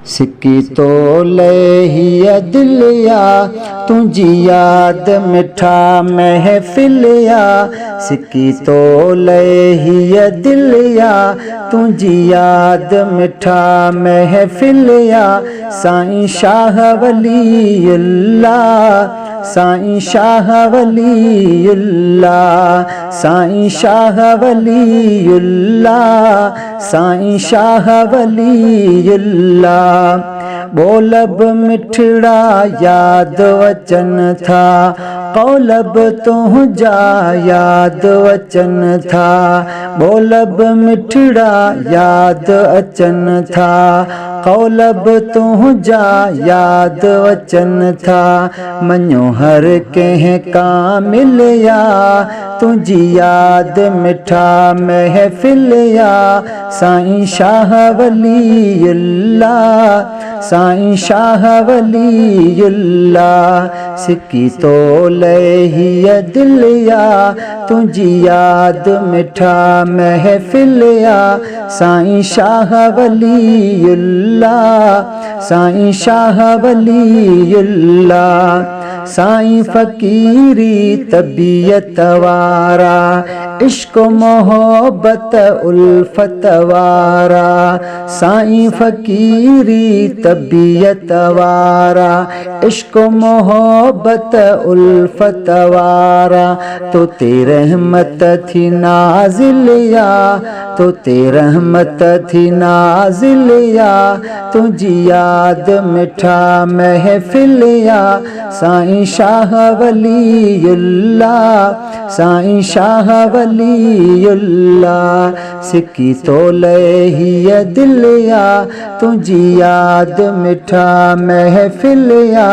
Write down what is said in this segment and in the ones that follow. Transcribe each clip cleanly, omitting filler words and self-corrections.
सिकी तो लहिया दिलिया तुझी याद मिठा महफिलिया। सिकी तो लहिया दिलिया तुझी याद मिठा महफिलिया। साईं शाह वलीउल्लाह साईं शाह वलीउल्लाह साईं शाह वलीउल्लाह साईं शाह वलीउल्लाह। बोलब मिठड़ा याद वचन था कौलब तुझा याद वचन था। बोलब मिठड़ा याद अचन था कौलब तुझा याद वचन था। मनो हर कंहिं कामिलिया तुझी याद मिठा महफिलिया। साईं शाह वलीउल्लाह साईं शाह वलीउल्लाह। सिकी तो लहिया दिलिया तुझी याद मिठा महफिलिया। साईं शाह वलीउल्लाह साईं शाह वलीउल्लाह। साईं फ़कीरी तबीयत वारा इश्क मोहब्बत उल्फत वारा। साईं फ़कीरी तबीयत वारा इश्क मोहब्बत उल्फत वारा। तो तेरी रहमत थी नाज़िलिया तो तेरी रहमत थी नाज़िलिया। तुझी याद मिठा महफिलिया। साईं शाह वलीउल्लाह साईं शाह वलीउल्लाह। सिकी तो लहिया दिलिया तुझी याद मिठा महफिलिया।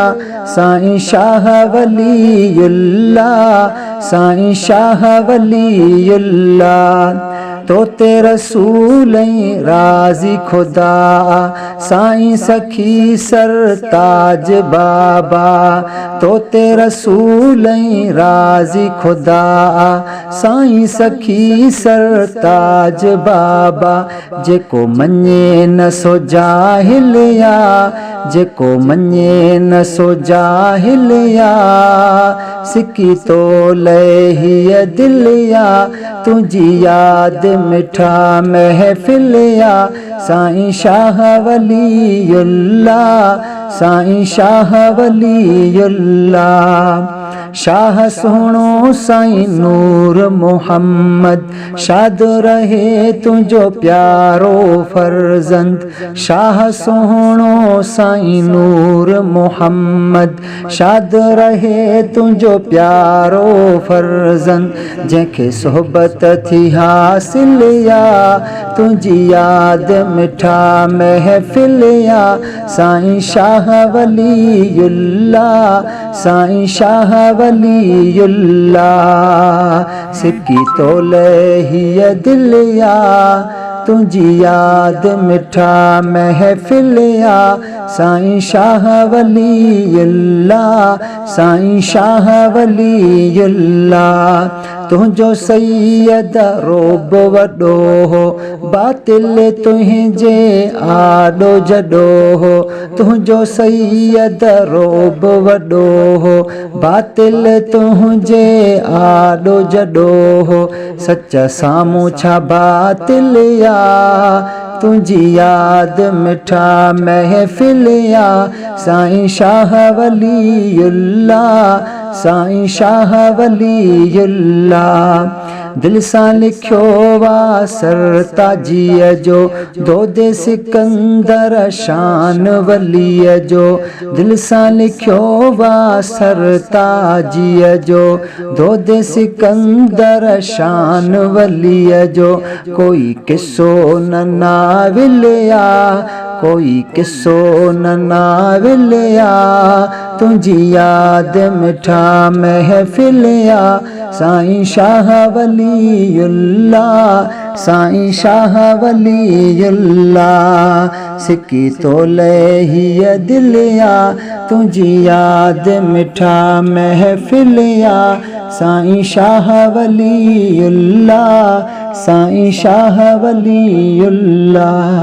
साईं शाह वलीउल्लाह साईं शाह वलीउल्लाह। तो ते रसूल राज़ी खुदा साईं सखी सरताज बाबा। तो ते रसूल राज़ी खुदा साईं सखी सरताज बाबा। जेको मञे न सो जाहिलिया जेको मञे न सो जाहिलिया। सिकी तो लहिया दिलिया तुझी याद मिठा महफिलिया। साईं शाह वलीउल्लाह साईं शाह वलीउल्लाह। शाह सोहणो साईं नूर मोहम्मद शाद रहे तुझो प्यारो फर्जंद। शाह सोहणो साईं नूर मोहम्मद शाद रहे तुझो प्यारो फर्जंद। जंहिंखे सोहबत थी हासिलिया तुझी याद मिठा महफिलिया। साईं शाह वलीउल्लाह साईं शाह वलीउल्लाह। सिकी तो लहिया दिलिया तुझी याद मिठा महफिलिया। साईं शाह वलीउल्लाह साईं शाह वलीउल्लाह। तुझो सैयद रोब वॾो हो बातिल तुंहिंजे आॾो जॾो हो। तुझो सैयद रोब वॾो हो बातिल तुंहिंजे आॾो जॾो हो। सच साम्हूं छा बातिलिया तुझी याद मिठा महफिलिया। साईं शाह वलीउल्लाह साईं शाह वलीउल्लाह। दिल सां लिखियो वा सरताजीअ जो दोदे सिकंदर शान वलीअ जो। दिल सां लिखियो वा सरताजीअ जो दोदे सिकंदर शान वलीअ जो। कोई किस्सो न नाविलिया कोई किस्सो न नाविलिया। तुझी याद मिठा महफिलिया। साईं शाह वलीउल्लाह साईं शाह वलीउल्लाह। सिकी तो लहिया दिलिया तुझी याद मिठा महफिलिया। साईं शाह वलीउल्लाह साईं शाह वलीउल्लाह।